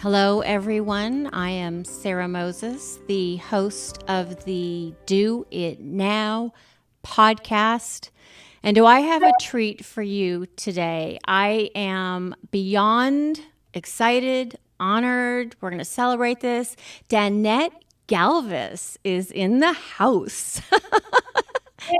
Hello, everyone. I am Sara Moses, the host of the Do It Now podcast. And do I have a treat for you today? I am beyond excited, honored. We're going to celebrate this. Danette Galvis is in the house.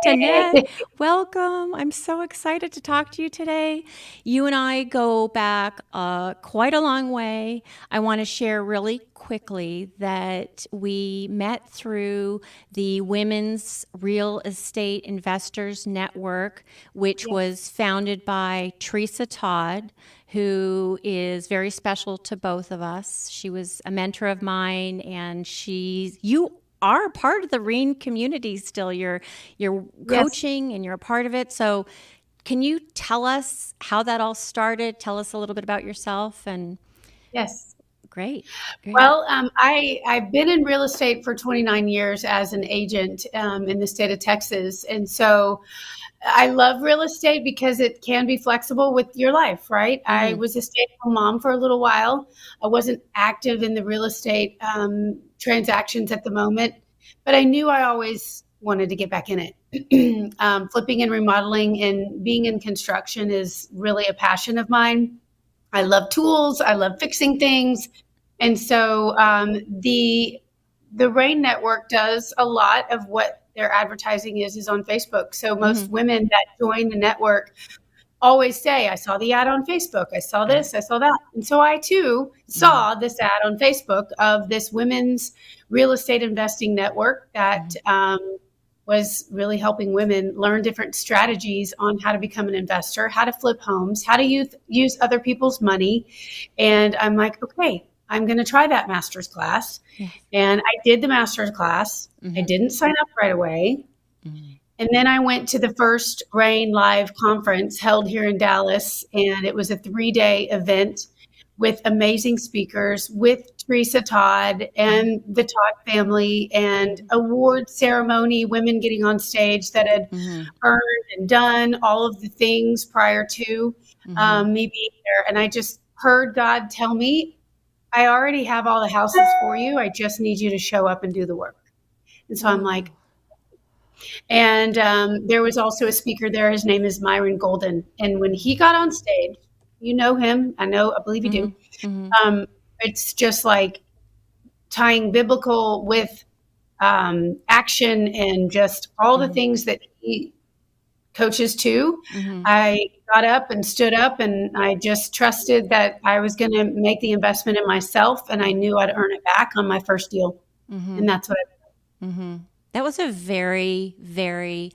Danette, welcome. I'm so excited to talk to you today. You and I go back quite a long way. I want to share really quickly that we met through the Women's Real Estate Investors Network, which was founded by Teresa Todd, who is very special to both of us. She was a mentor of mine, and you are part of the WREIN community still. You're coaching and you're a part of it. So can you tell us how that all started? Tell us a little bit about yourself. And Yes. Great. Well, I've been in real estate for 29 years as an agent in the state of Texas. And so I love real estate because it can be flexible with your life, right? Mm-hmm. I was a stay-at-home mom for a little while. I wasn't active in the real estate transactions at the moment, but I knew I always wanted to get back in it. Flipping and remodeling and being in construction is really a passion of mine. I love tools. I love fixing things. And so the WREIN network does a lot of what their advertising is on Facebook. So most women that join the network always say, I saw the ad on Facebook. I saw this, I saw that. And so I too saw this ad on Facebook of this women's real estate investing network that was really helping women learn different strategies on how to become an investor, how to flip homes, how to use other people's money. And I'm like, okay, I'm going to try that master's class. And I did the master's class. I didn't sign up right away. And then I went to the first WREIN Live conference held here in Dallas. And it was a 3-day event with amazing speakers, with Teresa Todd and the Todd family, and award ceremony, women getting on stage that had earned and done all of the things prior to me being there. And I just heard God tell me, I already have all the houses for you. I just need you to show up and do the work. And so I'm like, and there was also a speaker there. His name is Myron Golden. And when he got on stage, you know him. I believe you do. It's just like tying biblical with action and just all the things that he coaches to. I got up and stood up, and I just trusted that I was going to make the investment in myself, and I knew I'd earn it back on my first deal. And that's what I did. That was a very, very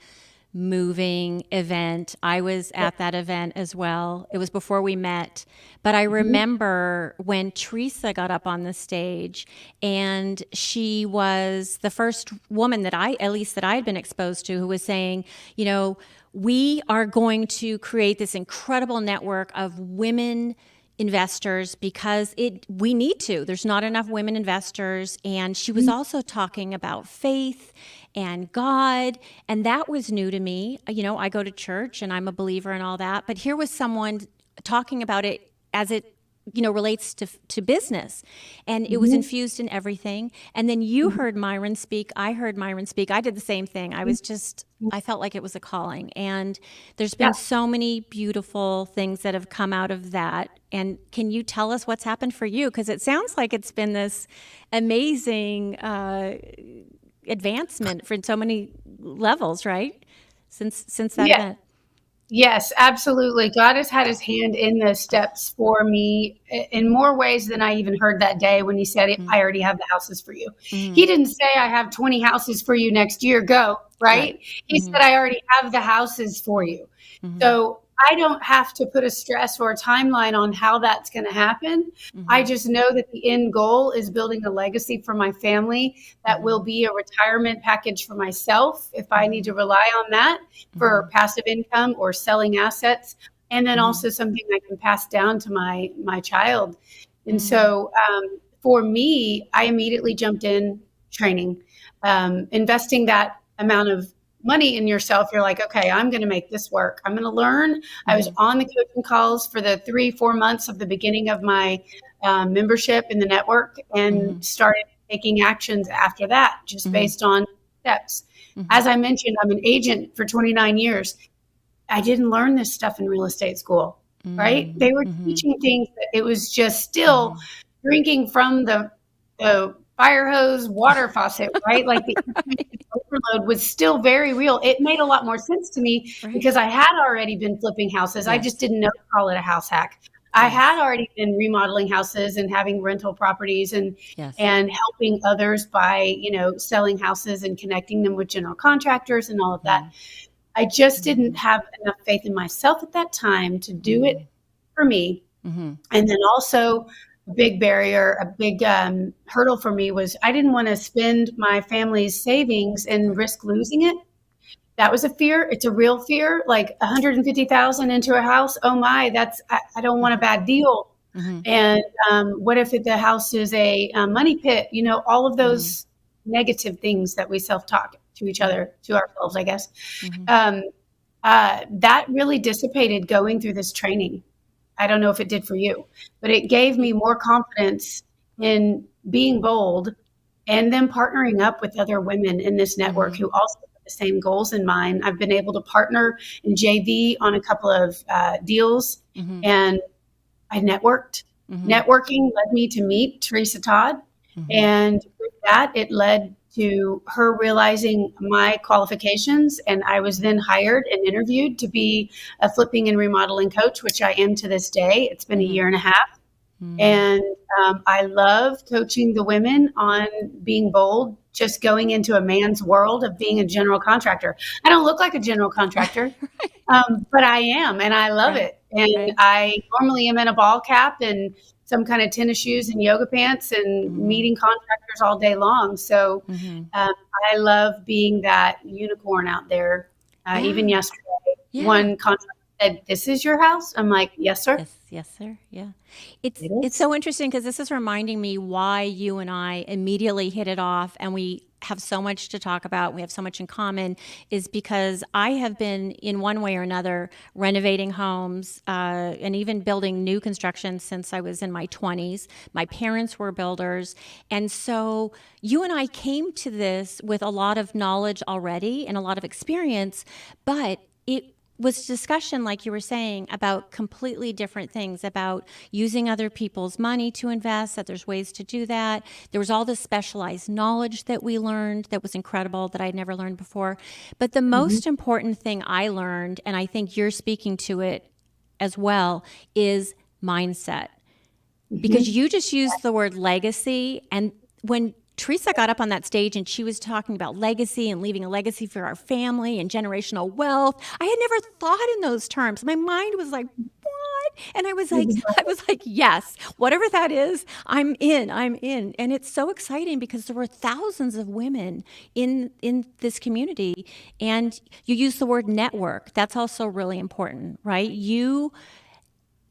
moving event. I was at that event as well. It was before we met, but I remember when Teresa got up on the stage, and she was the first woman that I had been exposed to, who was saying, you know, we are going to create this incredible network of women investors because we need to. There's not enough women investors. And she was also talking about faith and God, and that was new to me. You know, I go to church and I'm a believer and all that, but here was someone talking about it as it, you know, relates to business, and it was infused in everything. And then you heard Myron speak. I heard Myron speak. I did the same thing. I felt like it was a calling, and there's been so many beautiful things that have come out of that. And can you tell us what's happened for you? Because it sounds like it's been this amazing advancement for so many levels, right? Since that event. Yes, absolutely. God has had his hand in those steps for me in more ways than I even heard that day when he said, I already have the houses for you. He didn't say, I have 20 houses for you next year, go, right? He said, I already have the houses for you. So I don't have to put a stress or a timeline on how that's going to happen. I just know that the end goal is building a legacy for my family that will be a retirement package for myself if I need to rely on that for passive income or selling assets, and then also something I can pass down to my child. And so for me, I immediately jumped in training, investing that amount of money in yourself. You're like, okay, I'm going to make this work. I'm going to learn. I was on the coaching calls for the 3-4 months of the beginning of my membership in the network and started taking actions after that, just based on steps. As I mentioned, I'm an agent for 29 years. I didn't learn this stuff in real estate school, right? They were teaching things that it was just still drinking from the fire hose water faucet, right? Like the overload was still very real. It made a lot more sense to me because I had already been flipping houses. I just didn't know to call it a house hack. I had already been remodeling houses and having rental properties and helping others by, selling houses and connecting them with general contractors and all of that. I just didn't have enough faith in myself at that time to do it for me. And then also a big barrier, a big hurdle for me was I didn't want to spend my family's savings and risk losing it. That was a fear. It's a real fear, like $150,000 into a house. Oh my, I don't want a bad deal. And what if the house is a money pit? All of those negative things that we self-talk to each other, to ourselves, I guess. That really dissipated going through this training. I don't know if it did for you, but it gave me more confidence in being bold and then partnering up with other women in this network who also have the same goals in mind. I've been able to partner in JV on a couple of deals, and I networked. Networking led me to meet Teresa Todd, and with that, it led to her realizing my qualifications, and I was then hired and interviewed to be a flipping and remodeling coach, which I am to this day. It's been a year and a half. And I love coaching the women on being bold, just going into a man's world of being a general contractor. I don't look like a general contractor, but I am, and I love it. And I normally am in a ball cap and some kind of tennis shoes and yoga pants and meeting contractors all day long. So I love being that unicorn out there. Even yesterday, one contractor said, "This is your house?" I'm like, "Yes, sir." Yes, sir. Yeah. It's so interesting because this is reminding me why you and I immediately hit it off, and we have so much to talk about. We have so much in common, is because I have been in one way or another renovating homes and even building new construction since I was in my 20s. My parents were builders. And so you and I came to this with a lot of knowledge already and a lot of experience, but it was discussion, like you were saying, about completely different things, about using other people's money to invest, that there's ways to do that. There was all this specialized knowledge that we learned that was incredible, that I'd never learned before. But the most important thing I learned, and I think you're speaking to it as well, is mindset. Because you just used the word legacy, and when Teresa got up on that stage and she was talking about legacy and leaving a legacy for our family and generational wealth, I had never thought in those terms. My mind was like, what? And I was like, yes, whatever that is, I'm in. And it's so exciting because there were thousands of women in this community. And you use the word network. That's also really important, right? You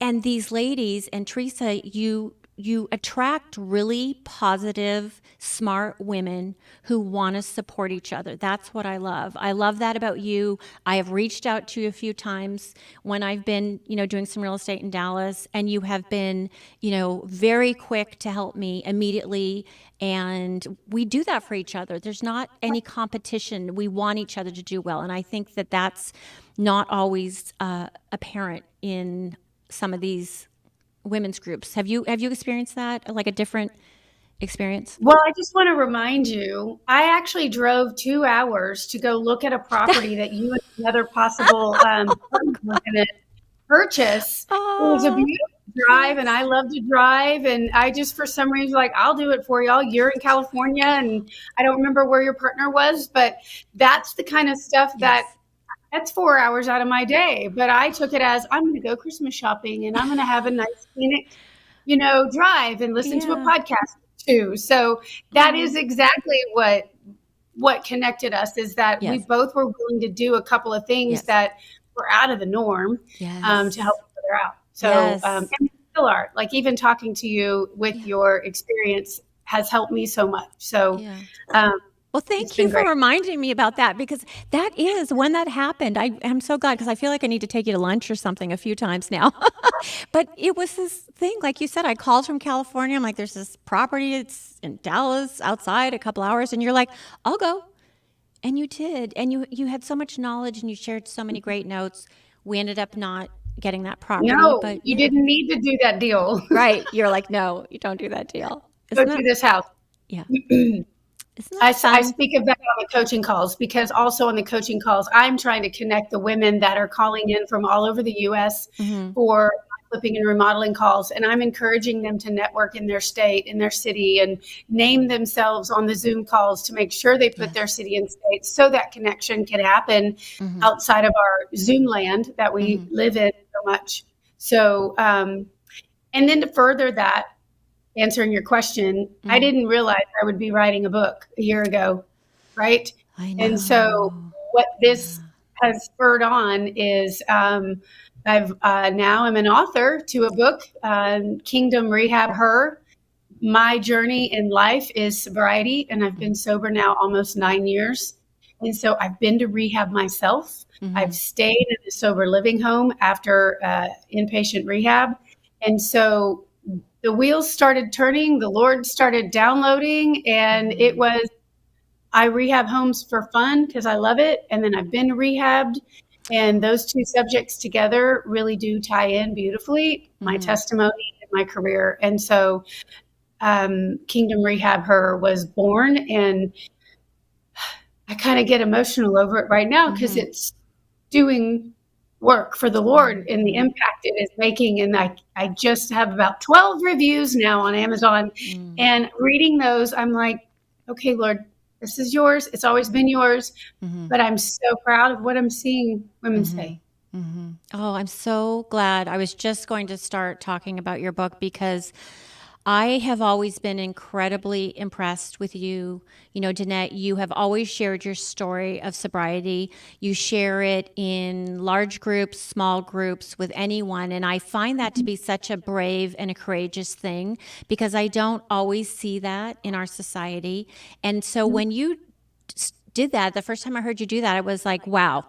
and these ladies and Teresa, you attract really positive, smart women who want to support each other. That's what I love. I love that about you. I have reached out to you a few times when I've been, doing some real estate in Dallas, and you have been, very quick to help me immediately. And we do that for each other. There's not any competition. We want each other to do well. And I think that that's not always apparent in some of these women's groups. Have you experienced that, like a different experience? Well, I just want to remind you, I actually drove 2 hours to go look at a property that you and another possible partner were going to purchase. It was a beautiful drive, and I love to drive, and I just, for some reason, like, I'll do it for y'all. You're in California, and I don't remember where your partner was, but that's the kind of stuff that's 4 hours out of my day. But I took it as, I'm going to go Christmas shopping, and I'm going to have a nice scenic, drive and listen to a podcast too. So that is exactly what connected us, is that we both were willing to do a couple of things that were out of the norm to help each other out. So and we still are. Like, even talking to you with your experience has helped me so much. So well, Well, It's thank you been for great. reminding me about that, because that is when that happened. I'm so glad, because I feel like I need to take you to lunch or something a few times now. But it was this thing, like you said, I called from California. I'm like, there's this property. It's in Dallas outside a couple hours. And you're like, I'll go. And you did. And you had so much knowledge and you shared so many great notes. We ended up not getting that property, No, but you yeah. didn't need to do that deal. Right. You're like, no, you don't do that deal. Go Isn't to that, this house. yeah. Isn't that I fun? speak of that on the coaching calls, because also on the coaching calls, I'm trying to connect the women that are calling in from all over the U.S. Mm-hmm. for flipping and remodeling calls. And I'm encouraging them to network in their state, in their city, and name themselves on the Zoom calls to make sure they put Yes. their city and state, so that connection can happen Mm-hmm. outside of our Zoom land that we Mm-hmm. live in so much. So, and then to further that, answering your question, I Mm-hmm. didn't realize I would be writing a book a year ago, right? I And so know. what Yeah. this has spurred on is I've now I'm an author to a book, Kingdom Rehab Her. My journey in life is sobriety, and I've been sober now almost 9 years. And so I've been to rehab myself. Mm-hmm. I've stayed in a sober living home after inpatient rehab. And so the wheels started turning, the Lord started downloading, and it was, I rehab homes for fun because I love it. And then I've been rehabbed. And those two subjects together really do tie in beautifully, my Mm-hmm. testimony and my career. And so Kingdom Rehab Her was born, and I kind of get emotional over it right now because Mm-hmm. it's doing work for the Lord and the Mm-hmm. impact it is making. And I just have about 12 reviews now on Amazon. Mm-hmm. And reading those, I'm like, okay, Lord, this is yours. It's always been yours. Mm-hmm. But I'm so proud of what I'm seeing women Mm-hmm. say. Mm-hmm. Oh, I'm so glad. I was just going to start talking about your book, because I have always been incredibly impressed with you. You know, Danette, you have always shared your story of sobriety. You share it in large groups, small groups, with anyone. And I find that to be such a brave and a courageous thing, because I don't always see that in our society. And so when you did that, the first time I heard you do that, I was like, wow,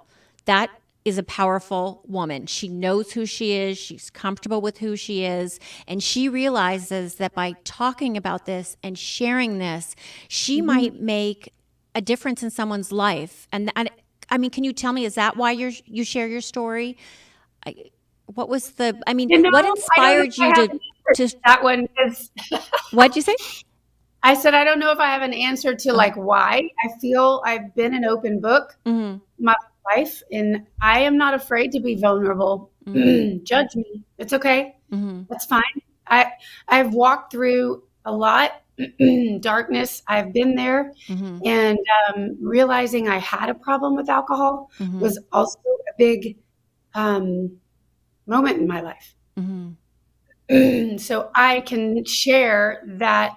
that is a powerful woman. She knows who she is. She's comfortable with who she is. And she realizes that by talking about this and sharing this, she Mhm. might make a difference in someone's life. And I mean, can you tell me, is that why you share your story? I, what was the, I mean, You know, what I don't know inspired if I you have an answer to, to that one, because what'd you say? I said, I don't know if I have an answer to Uh, like why. I feel I've been an open book mm-hmm, my life, and I am not afraid to be vulnerable. mm-hmm, Judge me. It's okay. mm-hmm, That's fine. I I've walked through a lot darkness. I've been there, mm-hmm, and realizing I had a problem with alcohol mm-hmm, was also a big um, moment in my life. mm-hmm, So I can share that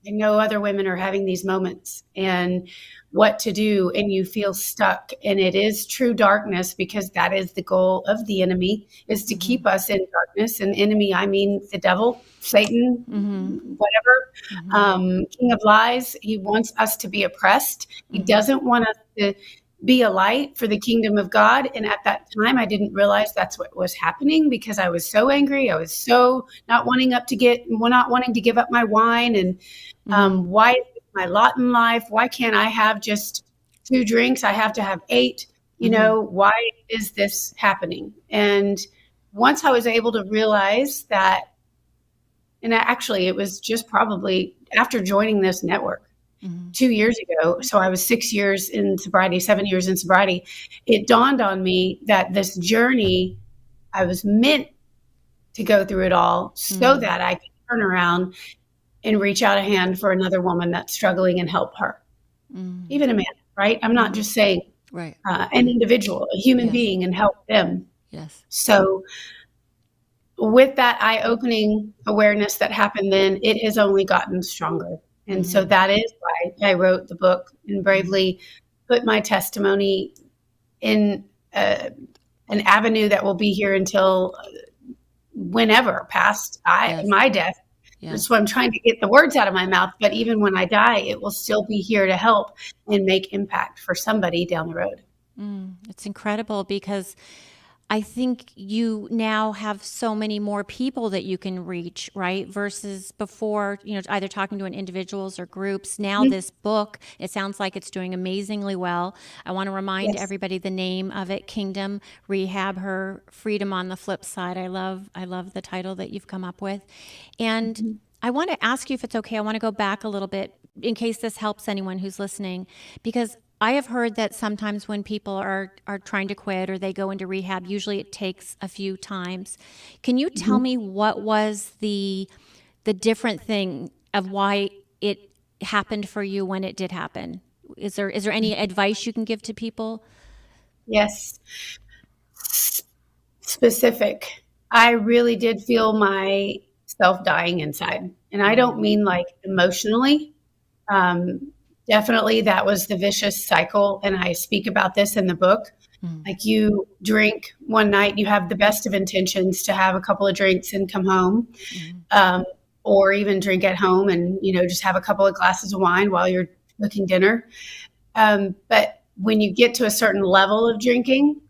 I know other women are having these moments and what to do, and you feel stuck. And it is true darkness, because that is the goal of the enemy, is to mm-hmm, keep us in darkness. And enemy, I mean the devil, Satan, mm-hmm, whatever, mm-hmm, king of lies. He wants us to be oppressed. He mm-hmm. doesn't want us to be a light for the kingdom of God. And at that time, I didn't realize that's what was happening, because I was so angry. I was so not wanting to give up my wine. And Mm-hmm. why is this my lot in life? Why can't I have just 2 drinks? I have to have 8. Mm-hmm. Why is this happening? And once I was able to realize that, and actually, it was just probably after joining this network Mm-hmm. 2 years ago. So I was 6 years in sobriety, 7 years in sobriety. It dawned on me that this journey, I was meant to go through it all so Mm-hmm. that I could turn around and reach out a hand for another woman that's struggling and help her, Mm-hmm. even a man, right? I'm not Mm-hmm. just saying Right. an individual, a human Yes. being, and help them. Yes. So with that eye-opening awareness that happened then, it has only gotten stronger. And so Mm-hmm. that is why I wrote the book and Mm-hmm. bravely put my testimony in an avenue that will be here until whenever past Yes. my death. That's why I'm trying to get the words out of my mouth. But even when I die, it will still be here to help and make impact for somebody down the road. It's incredible because I think you now have so many more people that you can reach, right? Versus before, either talking to individuals or groups. Now this book, it sounds like it's doing amazingly well. I want to remind Yes. everybody the name of it, Kingdom Rehab, Her Freedom on the Flip Side. I love the title that you've come up with. And I want to ask you if it's okay. I want to go back a little bit in case this helps anyone who's listening, because I have heard that sometimes when people are trying to quit or they go into rehab, usually it takes a few times. Can you tell me what was the different thing of why it happened for you when it did happen? Is there any advice you can give to people? Yes. Specific. I really did feel myself dying inside. And I don't mean like emotionally. Definitely that was the vicious cycle. And I speak about this in the book. Like you drink one night, you have the best of intentions to have a couple of drinks and come home, or even drink at home and, just have a couple of glasses of wine while you're cooking dinner. But when you get to a certain level of drinking,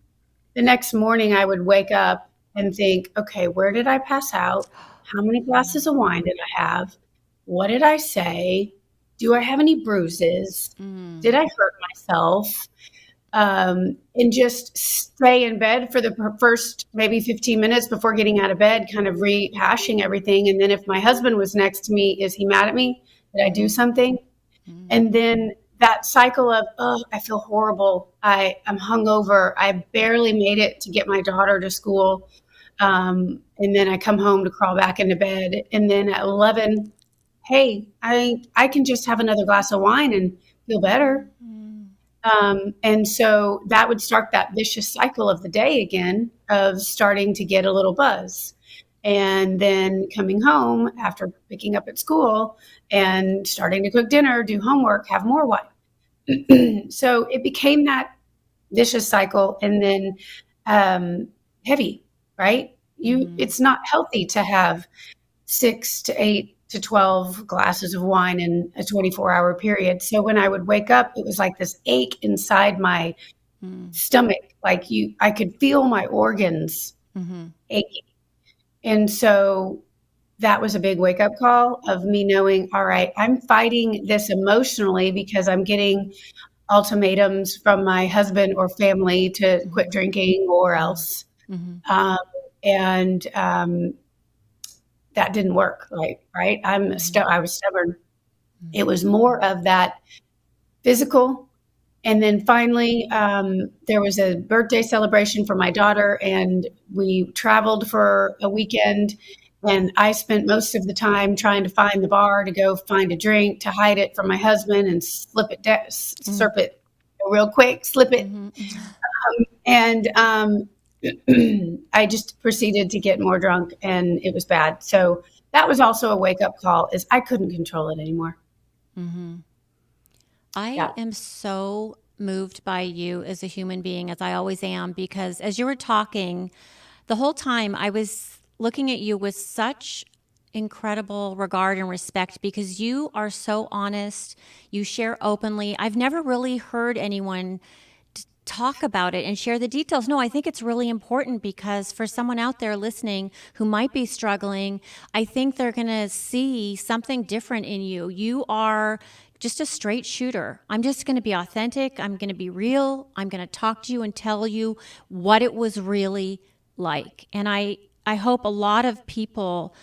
the next morning I would wake up and think, okay, where did I pass out? How many glasses of wine did I have? What did I say? Do I have any bruises? Did I hurt myself? And just stay in bed for the first maybe 15 minutes before getting out of bed, kind of rehashing everything. And then if my husband was next to me, is he mad at me? Did I do something? And then that cycle of, oh, I feel horrible. I'm hungover. I barely made it to get my daughter to school. And then I come home to crawl back into bed. And then at 11, hey, I can just have another glass of wine and feel better. And so that would start that vicious cycle of the day again of starting to get a little buzz. And then coming home after picking up at school and starting to cook dinner, do homework, have more wine. So it became that vicious cycle, and then heavy, right? It's not healthy to have 6 to 8 to 12 glasses of wine in a 24-hour period. So when I would wake up, it was like this ache inside my stomach. Like I could feel my organs aching. And so that was a big wake-up call of me knowing, all right, I'm fighting this emotionally because I'm getting ultimatums from my husband or family to quit drinking or else. And that didn't work, right? I was stubborn. It was more of that physical. And then finally, there was a birthday celebration for my daughter, and we traveled for a weekend. And I spent most of the time trying to find the bar to go find a drink to hide it from my husband and slip it real quick, slip it. And I just proceeded to get more drunk, and it was bad. So that was also a wake-up call, is I couldn't control it anymore. I am so moved by you as a human being, as I always am, because as you were talking, the whole time I was looking at you with such incredible regard and respect, because you are so honest. You share openly. I've never really heard anyone talk about it and share the details. No, I think it's really important, because for someone out there listening who might be struggling, I think they're going to see something different in you. You are just a straight shooter. I'm just going to be authentic. I'm going to be real. I'm going to talk to you and tell you what it was really like. And I hope a lot of people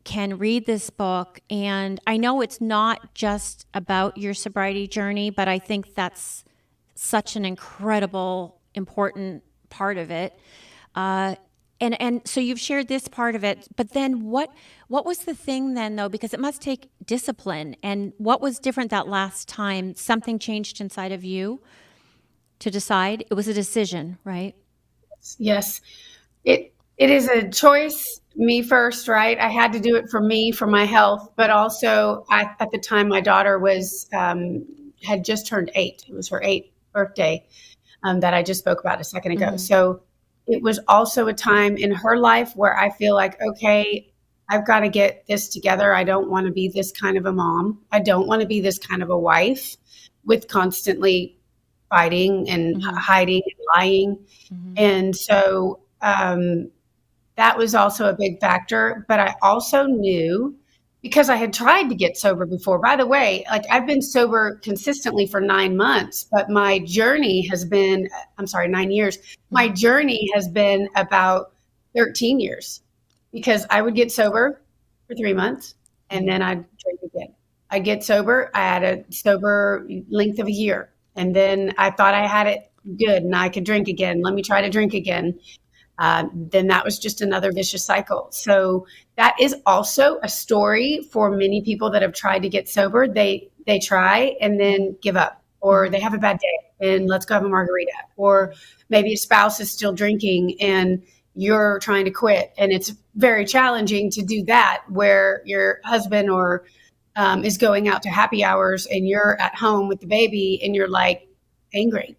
can read this book. And I know it's not just about your sobriety journey, but I think that's such an incredible, important part of it. And so you've shared this part of it, but then what was the thing then, though? Because it must take discipline. And what was different that last time? Something changed inside of you to decide? It was a decision, right? Yes. It is a choice, me first, right? I had to do it for me, for my health, but also at the time my daughter was had just turned 8. It was her 8th birthday that I just spoke about a second ago. So it was also a time in her life where I feel like, okay, I've got to get this together. I don't want to be this kind of a mom. I don't want to be this kind of a wife with constantly fighting and hiding and lying. And so that was also a big factor. But I also knew, because I had tried to get sober before. By the way, like, I've been sober consistently for 9 months, but my journey has been, I'm sorry, 9 years. My journey has been about 13 years, because I would get sober for 3 months and then I'd drink again. I'd get sober. I had a sober length of a year. And then I thought I had it good and I could drink again. Let me try to drink again. Then that was just another vicious cycle. So that is also a story for many people that have tried to get sober. They try and then give up, or they have a bad day and let's go have a margarita, or maybe a spouse is still drinking and you're trying to quit. And it's very challenging to do that, where your husband or is going out to happy hours and you're at home with the baby and you're like angry.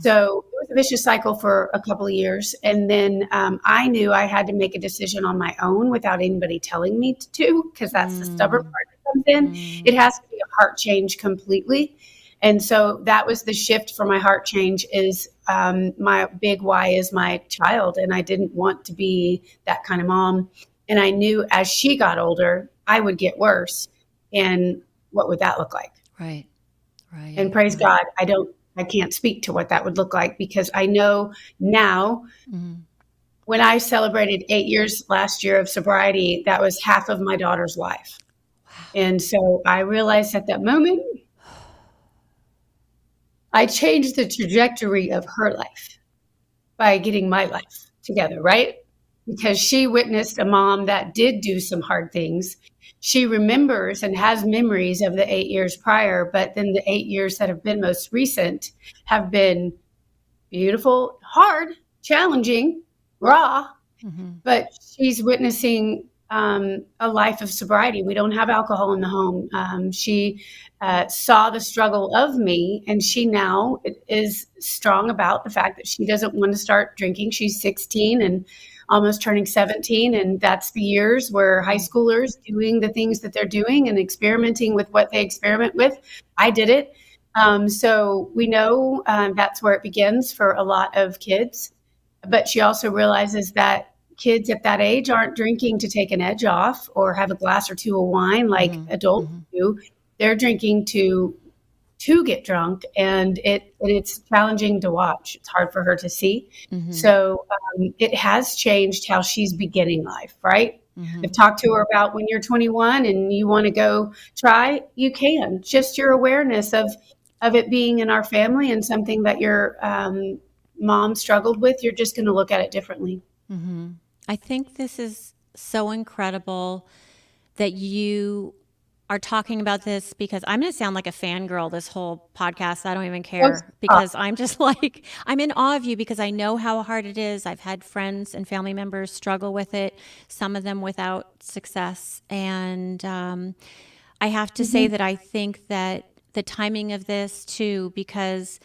So it was a vicious cycle for a couple of years. And then I knew I had to make a decision on my own without anybody telling me to, because that's the stubborn part that comes in. It has to be a heart change completely. And so that was the shift for my heart change, is my big why is my child. And I didn't want to be that kind of mom. And I knew as she got older, I would get worse. And what would that look like? Right. Right. And praise God, I can't speak to what that would look like, because I know now, when I celebrated 8 years last year of sobriety, that was half of my daughter's life. Wow. And so I realized at that moment, I changed the trajectory of her life by getting my life together, right? Because she witnessed a mom that did do some hard things. She remembers and has memories of the 8 years prior, but then the 8 years that have been most recent have been beautiful, hard, challenging, raw, but she's witnessing a life of sobriety. We don't have alcohol in the home. She saw the struggle of me, and she now is strong about the fact that she doesn't want to start drinking. She's 16 and almost turning 17. And that's the years where high schoolers doing the things that they're doing and experimenting with what they experiment with. I did it. So we know that's where it begins for a lot of kids. But she also realizes that kids at that age aren't drinking to take an edge off or have a glass or two of wine like adults do. They're drinking to get drunk, and it's challenging to watch. It's hard for her to see. So it has changed how she's beginning life, right? I've talked to her about, when you're 21 and you want to go try, you can. Just your awareness of it being in our family and something that your mom struggled with, you're just going to look at it differently. I think this is so incredible that you are talking about this, because I'm going to sound like a fangirl this whole podcast. I don't even care, because I'm just like, I'm in awe of you, because I know how hard it is. I've had friends and family members struggle with it, some of them without success. And I have to say that I think that the timing of this too, because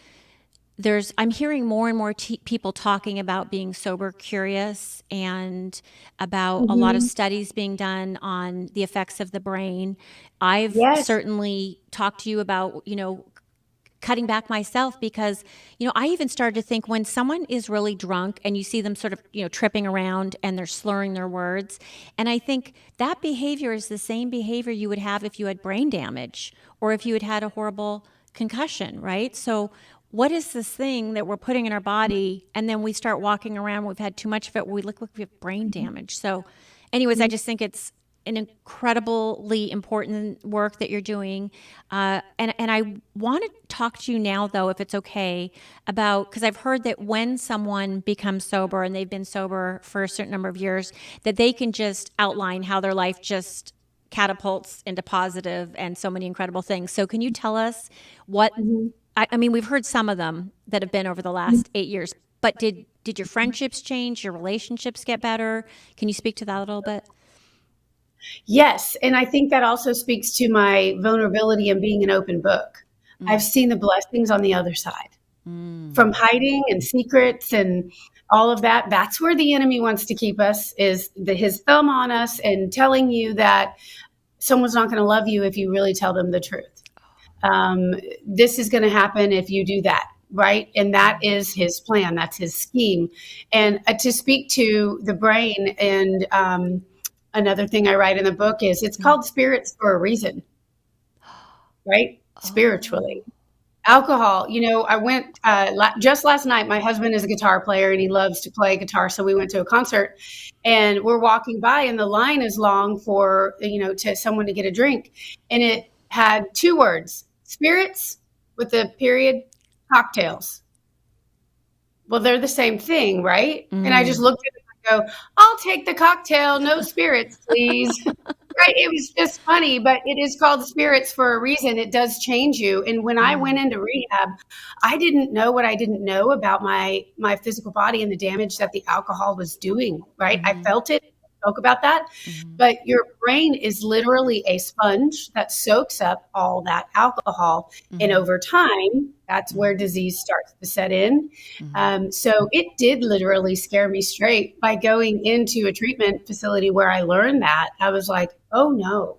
I'm hearing more and more people talking about being sober curious, and about a lot of studies being done on the effects of the brain. I've certainly talked to you about, cutting back myself, because, I even started to think, when someone is really drunk and you see them sort of, tripping around and they're slurring their words. And I think that behavior is the same behavior you would have if you had brain damage, or if you had had a horrible concussion, right? So what is this thing that we're putting in our body, and then we start walking around, we've had too much of it, we look like we have brain damage. So anyways, I just think it's an incredibly important work that you're doing. And I want to talk to you now, though, if it's okay, about, because I've heard that when someone becomes sober and they've been sober for a certain number of years, that they can just outline how their life just catapults into positive and so many incredible things. So can you tell us what... I mean, we've heard some of them that have been over the last 8 years, but did your friendships change? Your relationships get better? Can you speak to that a little bit? Yes. And I think that also speaks to my vulnerability and being an open book. I've seen the blessings on the other side, from hiding and secrets and all of that. That's where the enemy wants to keep us, is his thumb on us and telling you that someone's not going to love you if you really tell them the truth. This is going to happen if you do that, right? And that is his plan. That's his scheme. And to speak to the brain, and another thing I write in the book is it's called spirits for a reason, right? Spiritually. Alcohol, I went just last night. My husband is a guitar player and he loves to play guitar. So we went to a concert and we're walking by and the line is long for, to someone to get a drink. And it had 2 words, spirits with a period, cocktails. Well, they're the same thing, right? And I just looked at it and I go, I'll take the cocktail, no spirits, please. Right. It was just funny, but it is called spirits for a reason. It does change you. And when I went into rehab, I didn't know what I didn't know about my physical body and the damage that the alcohol was doing. Right. I felt it, spoke about that. But your brain is literally a sponge that soaks up all that alcohol. And over time, that's where disease starts to set in. So it did literally scare me straight. By going into a treatment facility where I learned that, I was like, oh no,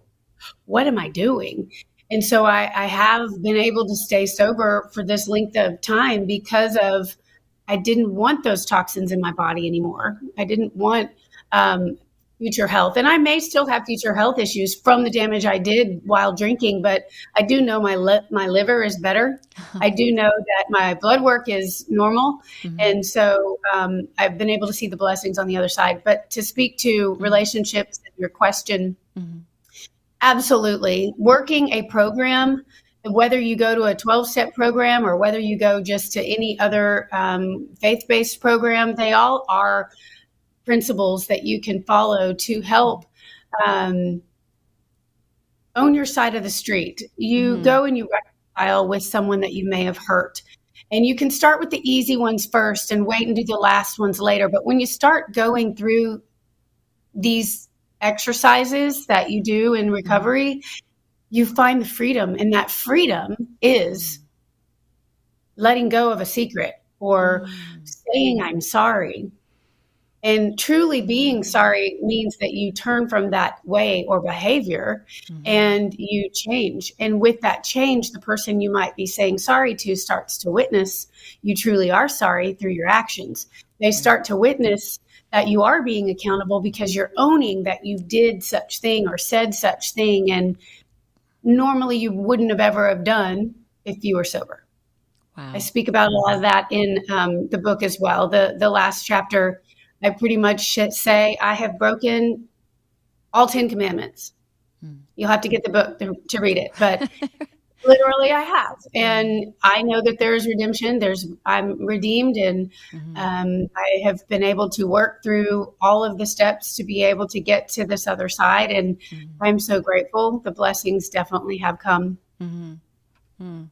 what am I doing? And so I have been able to stay sober for this length of time because of, I didn't want those toxins in my body anymore. I didn't want future health. And I may still have future health issues from the damage I did while drinking, but I do know my liver is better. I do know that my blood work is normal. And so I've been able to see the blessings on the other side. But to speak to relationships and your question, absolutely. Working a program, whether you go to a 12-step program or whether you go just to any other faith-based program, they all are principles that you can follow to help own your side of the street. You go and you reconcile with someone that you may have hurt. And you can start with the easy ones first and wait and do the last ones later. But when you start going through these exercises that you do in recovery, you find the freedom. And that freedom is letting go of a secret or saying, I'm sorry. And truly being sorry means that you turn from that way or behavior and you change. And with that change, the person you might be saying sorry to starts to witness you truly are sorry through your actions. They start to witness that you are being accountable because you're owning that you did such thing or said such thing. And normally you wouldn't have ever have done if you were sober. Wow. I speak about a lot of that in the book as well. The last chapter, I pretty much say I have broken all 10 commandments. You'll have to get the book to read it, but literally I have. And I know that there is redemption. I'm redeemed, and I have been able to work through all of the steps to be able to get to this other side. And I'm so grateful. The blessings definitely have come.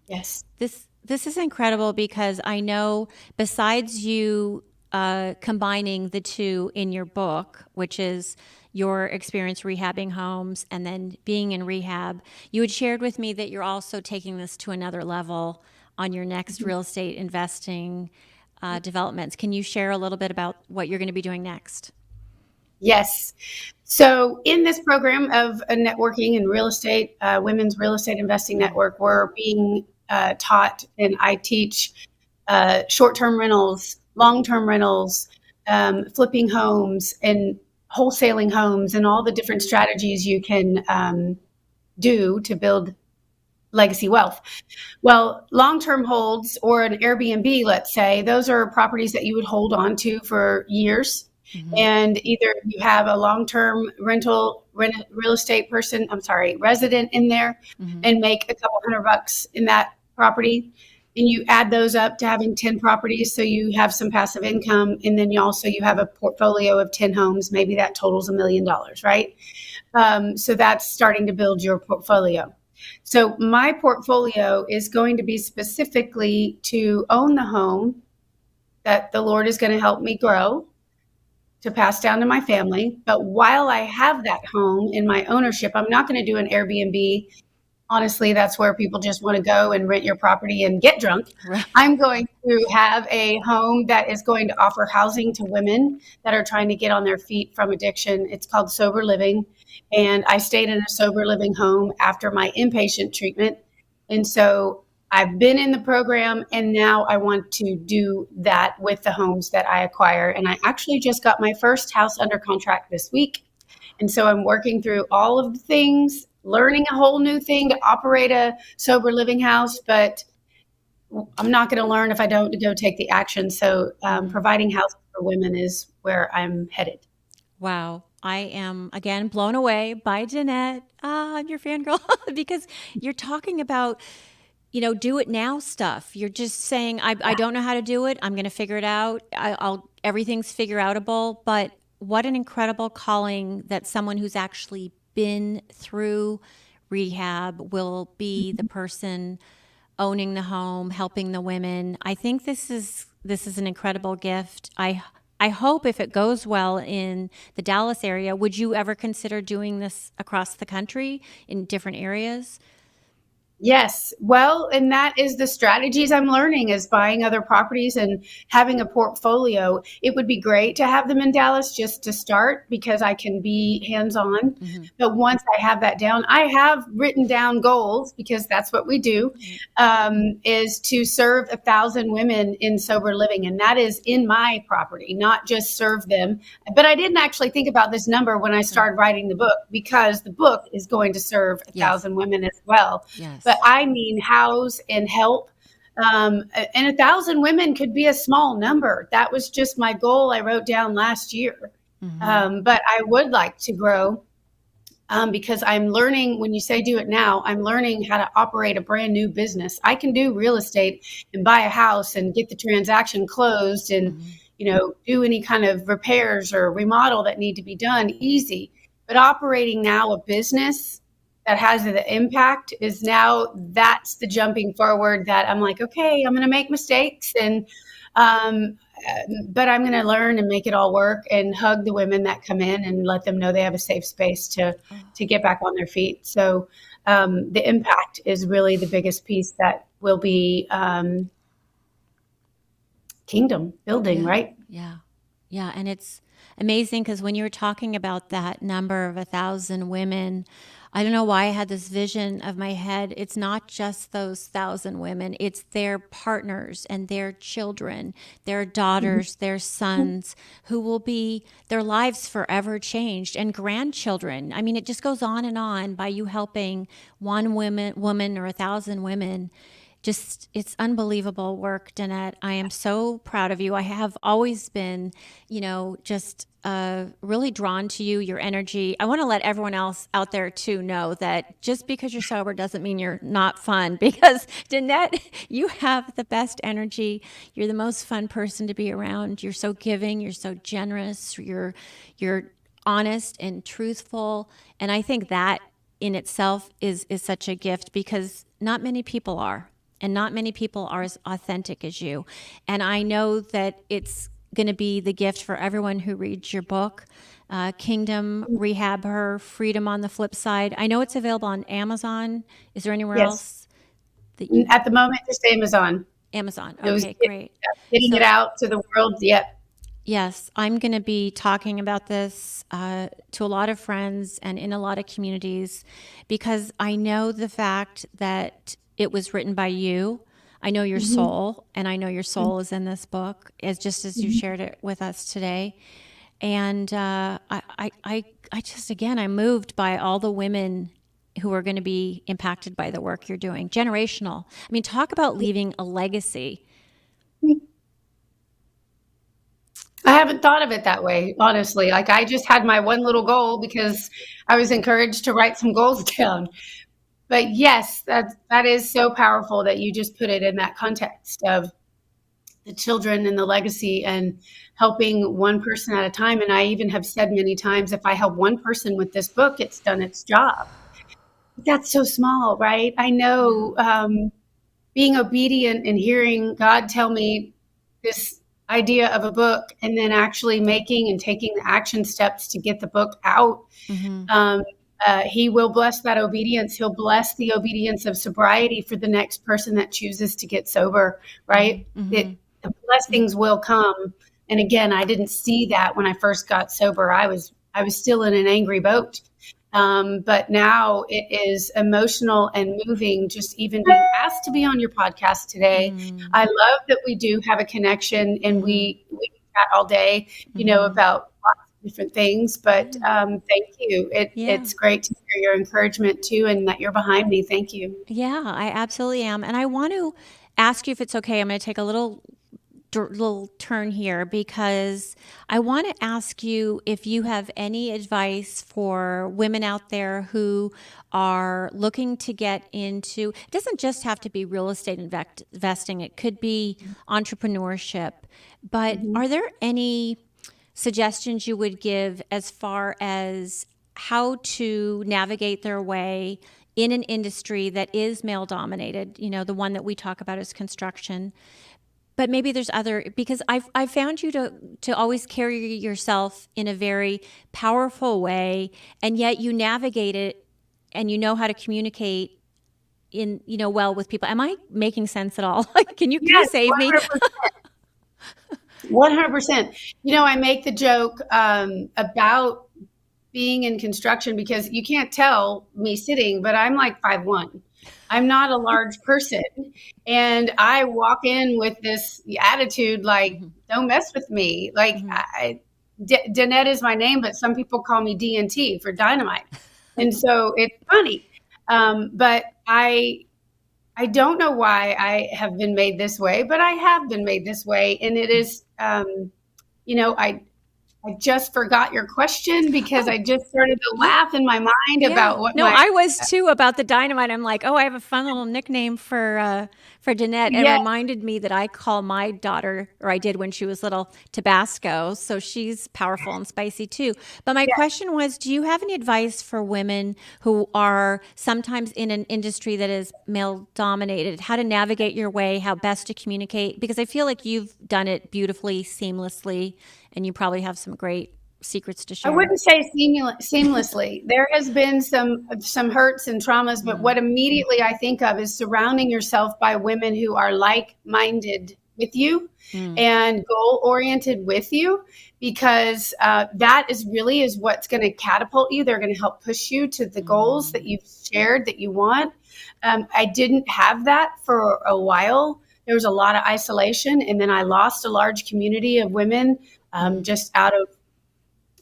Yes. This is incredible because I know besides you combining the two in your book, which is your experience rehabbing homes and then being in rehab, you had shared with me that you're also taking this to another level on your next real estate investing developments. Can you share a little bit about what you're going to be doing next? Yes. So in this program of networking and real estate, Women's Real Estate Investing Network, we're being taught, and I teach short-term rentals, long-term rentals, flipping homes and wholesaling homes, and all the different strategies you can do to build legacy wealth. Well, long-term holds or an Airbnb, let's say, those are properties that you would hold on to for years. And either you have a long-term real estate resident in there and make a couple $100 in that property. And you add those up to having 10 properties. So you have some passive income. And then you have a portfolio of 10 homes. Maybe that totals $1 million, right? So that's starting to build your portfolio. So my portfolio is going to be specifically to own the home that the Lord is going to help me grow to pass down to my family. But while I have that home in my ownership, I'm not going to do an Airbnb honestly, that's where people just want to go and rent your property and get drunk. Right. I'm going to have a home that is going to offer housing to women that are trying to get on their feet from addiction. It's called Sober Living. And I stayed in a sober living home after my inpatient treatment. And so I've been in the program, and now I want to do that with the homes that I acquire. And I actually just got my first house under contract this week. And so I'm working through all of the things, learning a whole new thing to operate a sober living house, but I'm not going to learn if I don't go take the action. So providing housing for women is where I'm headed. Wow. I am again blown away by Danette. I'm your fangirl because you're talking about, do it now stuff. You're just saying, I don't know how to do it. I'm going to figure it out. Everything's figure outable. But what an incredible calling that someone who's actually been through rehab will be the person owning the home, helping the women. I think this is an incredible gift. I hope if it goes well in the Dallas area, would you ever consider doing this across the country in different areas? Yes. Well, and that is the strategies I'm learning, is buying other properties and having a portfolio. It would be great to have them in Dallas just to start because I can be hands-on. Mm-hmm. But once I have that down, I have written down goals, because that's what we do, is to serve 1,000 women in sober living. And that is in my property, not just serve them. But I didn't actually think about this number when I started writing the book, because the book is going to serve 1,000 women as well. Yes. But I mean, house and help. And 1,000 women could be a small number. That was just my goal I wrote down last year. But I would like to grow, because I'm learning, when you say do it now, I'm learning how to operate a brand new business. I can do real estate and buy a house and get the transaction closed and, do any kind of repairs or remodel that need to be done easy. But operating now a business that has the impact is now, that's the jumping forward that I'm like, okay, I'm going to make mistakes, and but I'm going to learn and make it all work and hug the women that come in and let them know they have a safe space to get back on their feet. So the impact is really the biggest piece that will be kingdom building, right? Yeah. Yeah. And it's amazing because when you were talking about that number of 1,000 women, I don't know why I had this vision of my head. It's not just those 1,000 women. It's their partners and their children, their daughters, their sons, who will be their lives forever changed, and grandchildren. I mean, it just goes on by you helping one woman or 1,000 women. Just, it's unbelievable work, Danette. I am so proud of you. I have always been, just really drawn to you, your energy. I want to let everyone else out there too know that just because you're sober doesn't mean you're not fun, because Danette, you have the best energy. You're the most fun person to be around. You're so giving. You're so generous. You're honest and truthful. And I think that in itself is such a gift, because not many people are. And not many people are as authentic as you. And I know that it's going to be the gift for everyone who reads your book, Kingdom, Rehab Her, Freedom on the Flip Side. I know it's available on Amazon. Is there anywhere else? At the moment, just Amazon. Amazon. Okay, great. Getting it out to the world. Yep. Yes, I'm going to be talking about this to a lot of friends and in a lot of communities, because I know the fact that it was written by you. I know your soul, and I know your soul is in this book, just as you shared it with us today. And I just, again, I'm moved by all the women who are going to be impacted by the work you're doing. Generational. I mean, talk about leaving a legacy. I haven't thought of it that way, honestly. Like, I just had my one little goal because I was encouraged to write some goals down. But yes, that is so powerful that you just put it in that context of the children and the legacy and helping one person at a time. And I even have said many times, if I help one person with this book, it's done its job. But that's so small, right? I know being obedient and hearing God tell me this idea of a book, and then actually making and taking the action steps to get the book out. He will bless that obedience. He'll bless the obedience of sobriety for the next person that chooses to get sober, right? Mm-hmm. The blessings will come. And again, I didn't see that when I first got sober. I was still in an angry boat. But now it is emotional and moving, just even being asked to be on your podcast today. I love that we do have a connection, and we chat all day, about lots of different things. But thank you. It's great to hear your encouragement too, and that you're behind me. Thank you. Yeah, I absolutely am. And I want to ask you if it's okay. I'm going to take a little turn here because I want to ask you if you have any advice for women out there who are looking to get into, it doesn't just have to be real estate investing, it could be entrepreneurship, but are there any suggestions you would give as far as how to navigate their way in an industry that is male dominated, the one that we talk about is construction? But maybe there's other, because I've found you to always carry yourself in a very powerful way, and yet you navigate it and you know how to communicate well with people. Am I making sense at all? Can you Yes, save me? 100%. I make the joke about being in construction because you can't tell me sitting, but I'm like 5'1". I'm not a large person. And I walk in with this attitude like, don't mess with me. Like, Danette is my name, but some people call me DNT for dynamite. And so it's funny. But I don't know why I have been made this way, but I have been made this way. And it is, I just forgot your question because I just started to laugh in my mind about what I was too about the dynamite. I'm like, I have a fun little nickname for Danette. And it reminded me that I call my daughter, or I did when she was little, Tabasco. So she's powerful and spicy too. But my question was, do you have any advice for women who are sometimes in an industry that is male dominated, how to navigate your way, how best to communicate? Because I feel like you've done it beautifully, seamlessly, and you probably have some great secrets to share. I wouldn't say seamlessly. There has been some hurts and traumas, but what immediately I think of is surrounding yourself by women who are like-minded with you and goal-oriented with you, because that is what's going to catapult you. They're going to help push you to the goals that you've shared that you want. I didn't have that for a while. There was a lot of isolation, and then I lost a large community of women just out of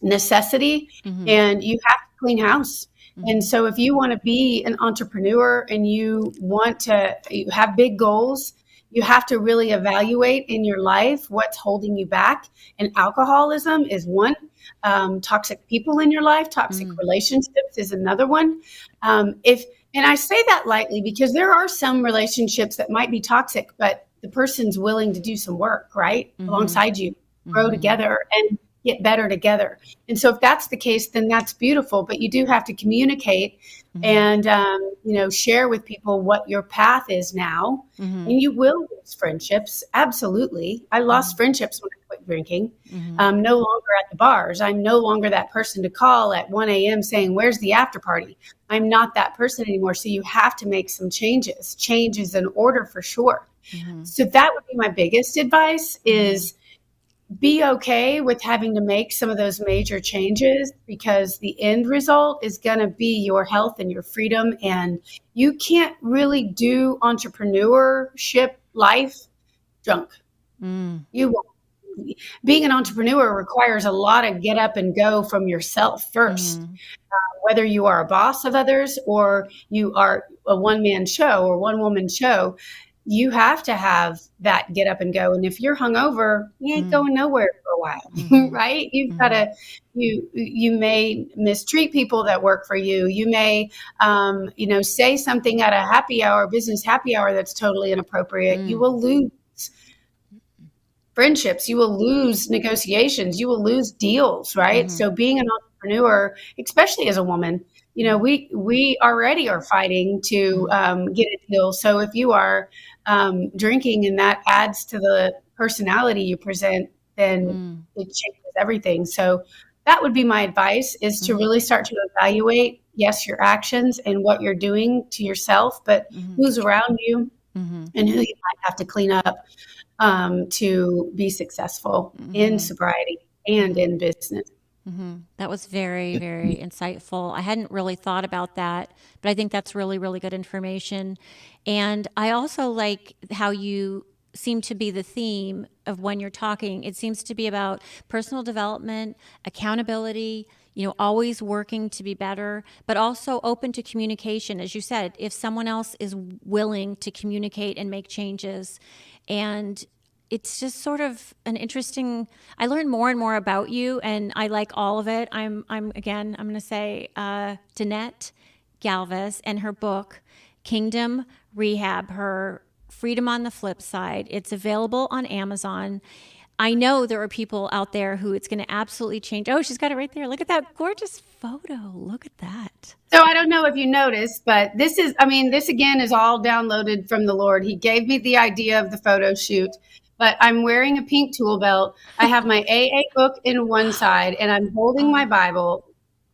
necessity, and you have to clean house. And so if you want to be an entrepreneur and you want to have big goals, you have to really evaluate in your life what's holding you back. And alcoholism is one. Toxic people in your life, toxic relationships is another one. And I say that lightly because there are some relationships that might be toxic, but the person's willing to do some work, right? Alongside you, grow together and get better together. And so if that's the case, then that's beautiful, but you do have to communicate and, share with people what your path is now. And you will lose friendships. Absolutely. I lost friendships when I quit drinking. No longer at the bars. I'm no longer that person to call at 1 a.m. saying, where's the after party? I'm not that person anymore. So you have to make some changes. Change is in order for sure. So that would be my biggest advice is be okay with having to make some of those major changes, because the end result is going to be your health and your freedom. And you can't really do entrepreneurship life drunk. You won't. Being an entrepreneur requires a lot of get up and go from yourself first. Whether you are a boss of others or you are a one-man show or one-woman show, you have to have that get up and go. And if you're hungover, you ain't going nowhere for a while, right? You've got to, you may mistreat people that work for you. You may, say something at a business happy hour that's totally inappropriate. You will lose friendships. You will lose negotiations. You will lose deals, right? So being an entrepreneur, especially as a woman, we already are fighting to get a deal. So if you are drinking and that adds to the personality you present, then it changes everything. So that would be my advice, is to really start to evaluate yes, your actions and what you're doing to yourself, but who's around you and who you might have to clean up to be successful in sobriety and in business. That was very, very insightful. I hadn't really thought about that, but I think that's really, really good information. And I also like how you seem to be the theme of when you're talking. It seems to be about personal development, accountability, always working to be better, but also open to communication. As you said, if someone else is willing to communicate and make changes, and it's just sort of an interesting. I learn more and more about you, and I like all of it. I'm going to say Danette Galvis and her book, Kingdom Rehab, her Freedom on the Flip Side. It's available on Amazon. I know there are people out there who it's going to absolutely change. Oh, she's got it right there. Look at that gorgeous photo. Look at that. So I don't know if you noticed, but this again is all downloaded from the Lord. He gave me the idea of the photo shoot, but I'm wearing a pink tool belt. I have my AA book in one side, and I'm holding my Bible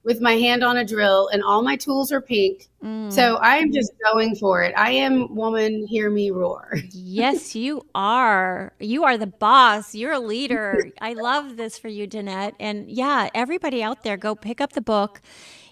with my hand on a drill, and all my tools are pink. So I am just going for it. I am woman, hear me roar. Yes, you are. You are the boss. You're a leader. I love this for you, Danette. And yeah, everybody out there, go pick up the book.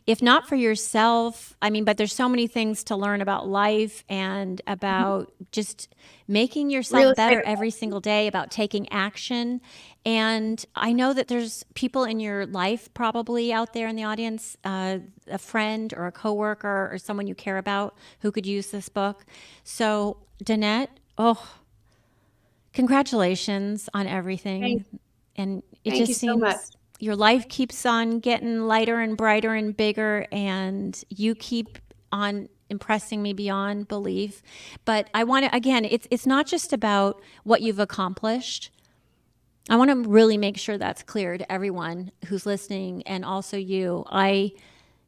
If not for yourself, but there's so many things to learn about life and about just making yourself better every single day, about taking action. And I know that there's people in your life probably out there in the audience, a friend or a coworker or someone you care about who could use this book. So Danette, congratulations on everything. And it Thank just you seems so much. Your life keeps on getting lighter and brighter and bigger, and you keep on impressing me beyond belief. But I want to, again, it's not just about what you've accomplished. I want to really make sure that's clear to everyone who's listening, and also you. I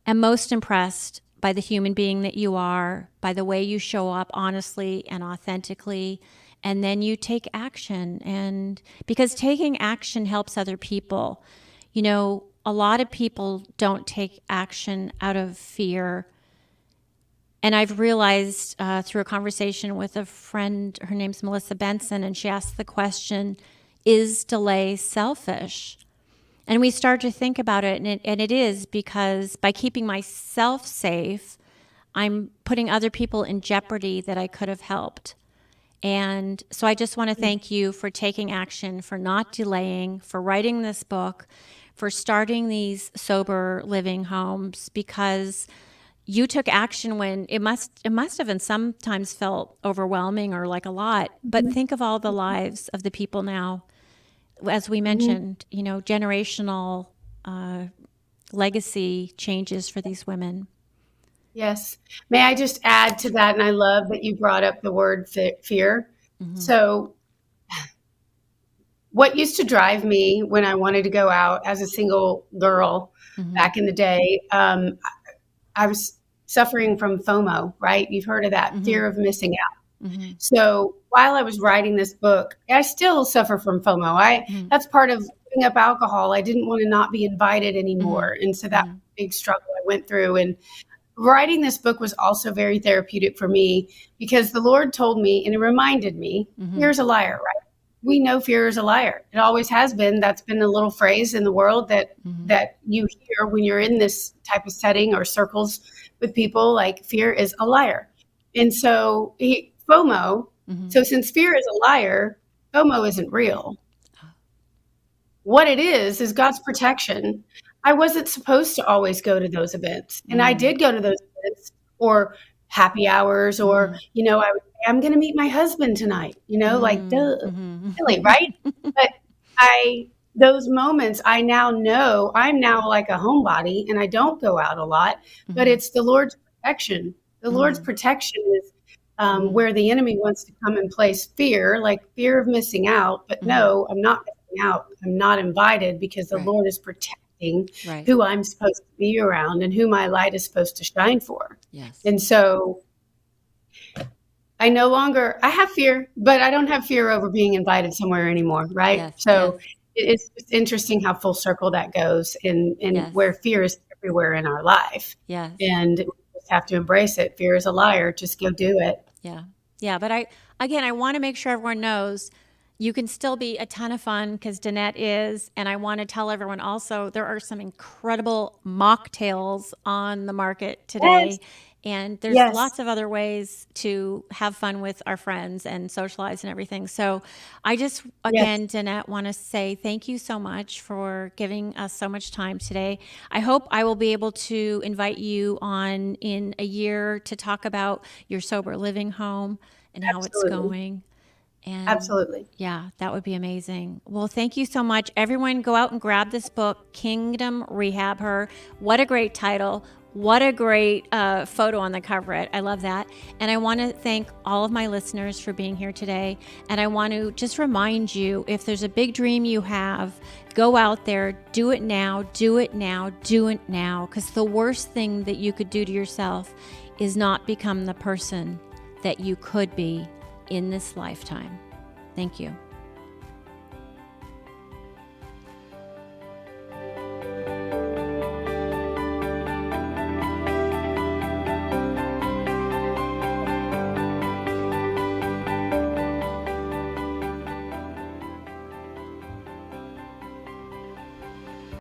am most impressed by the human being that you are, by the way you show up honestly and authentically, and then you take action. And because taking action helps other people. A lot of people don't take action out of fear. And I've realized through a conversation with a friend, her name's Melissa Benson, and she asked the question, is delay selfish? And we start to think about it, and it is, because by keeping myself safe, I'm putting other people in jeopardy that I could have helped. And so I just want to thank you for taking action, for not delaying, for writing this book, for starting these sober living homes, because you took action when it must have and sometimes felt overwhelming or like a lot. But think of all the lives of the people now, as we mentioned, generational legacy changes for these women. Yes. May I just add to that? And I love that you brought up the word fear. So what used to drive me when I wanted to go out as a single girl back in the day, I was suffering from FOMO, right? You've heard of that, fear of missing out. So while I was writing this book, I still suffer from FOMO. That's part of giving up alcohol. I didn't want to not be invited anymore. And so that was a big struggle I went through. And writing this book was also very therapeutic for me, because the Lord told me, and it reminded me, fear is a liar, right? We know fear is a liar. It always has been. That's been a little phrase in the world that you hear when you're in this type of setting or circles with people, like fear is a liar. And so FOMO, so since fear is a liar, FOMO isn't real. What it is God's protection. I wasn't supposed to always go to those events. And I did go to those events or happy hours, or, I'm going to meet my husband tonight, really, right? But those moments, I now know I'm now like a homebody and I don't go out a lot, but it's the Lord's protection. The Lord's protection is where the enemy wants to come and place fear, like fear of missing out. But no, I'm not missing out. I'm not invited, because the Lord is protecting who I'm supposed to be around and who my light is supposed to shine for. Yes. And so I have fear, but I don't have fear over being invited somewhere anymore, right? It's just interesting how full circle that goes, and where fear is everywhere in our life. Yes. And we just have to embrace it. Fear is a liar. Just go do it. Yeah. Yeah. But I want to make sure everyone knows you can still be a ton of fun because Danette is. And I want to tell everyone also there are some incredible mocktails on the market Yes. today. And there's Yes. lots of other ways to have fun with our friends and socialize and everything. So I just, Yes. again, Danette, want to say thank you so much for giving us so much time today. I hope I will be able to invite you on in a year to talk about your sober living home and how it's Absolutely. going. And Absolutely. yeah, that would be amazing. Well, thank you so much. Everyone, go out and grab this book, Kingdom Rehab Her. What a great title. What a great photo on the cover. I love that. And I want to thank all of my listeners for being here today. And I want to just remind you, if there's a big dream you have, go out there, do it now, do it now, do it now. Because the worst thing that you could do to yourself is not become the person that you could be in this lifetime. Thank you.